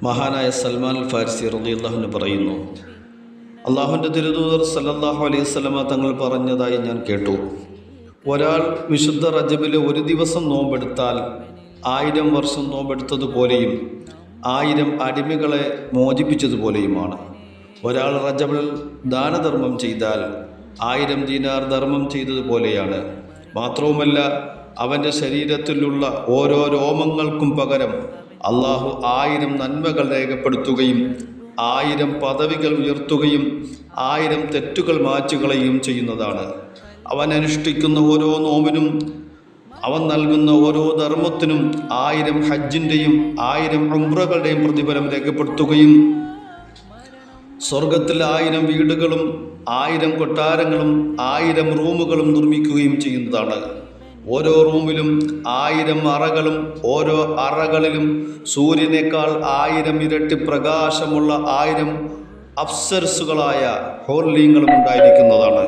മഹാനായ സൽമാൻ അൽ ഫാരിസി റളിയല്ലാഹു അൻഹു പറയുന്നു, അള്ളാഹുവിൻ്റെ തിരുദൂതർ സല്ലല്ലാഹു അലൈഹി വസല്ലമ തങ്ങൾ പറഞ്ഞതായി ഞാൻ കേട്ടു. ഒരാൾ വിശുദ്ധ റജബിലെ ഒരു ദിവസം നോമ്പെടുത്താൽ 1000 വർഷം നോമ്പെടുത്തതുപോലെയും 1000 അടിമകളെ മോചിപ്പിച്ചതുപോലെയുമാണ്. ഒരാൾ റജബിൽ ദാനധർമ്മം ചെയ്താൽ 1000 ദീനാർ ധർമ്മം ചെയ്തതുപോലെയാണ്. മാത്രവുമല്ല, അവൻ്റെ ശരീരത്തിലുള്ള ഓരോ രോമങ്ങൾക്കും പകരം അള്ളാഹു 1000 നന്മകൾ രേഖപ്പെടുത്തുകയും 1000 പദവികൾ ഉയർത്തുകയും 1000 തെറ്റുകൾ മാറ്റുകളയും ചെയ്യുന്നതാണ്. അവൻ അനുഷ്ഠിക്കുന്ന ഓരോ നോമ്പിനും അവൻ നൽകുന്ന ഓരോ ധർമ്മത്തിനും 1000 ഹജ്ജിൻ്റെയും 1000 ഉംറകളുടെയും പ്രതിഫലം രേഖപ്പെടുത്തുകയും സ്വർഗത്തിൽ 1000 വീടുകളും 1000 കൊട്ടാരങ്ങളും 1000 റൂമുകളും നിർമ്മിക്കുകയും ചെയ്യുന്നതാണ്. ഓരോ റൂമിലും 1000 അറകളും ഓരോ അറകളിലും സൂര്യനേക്കാൾ 1000 ഇരട്ടി പ്രകാശമുള്ള 1000 അപ്സരസുകളായ ഹോർലിംഗങ്ങളും ഉണ്ടായിരിക്കുന്നതാണ്.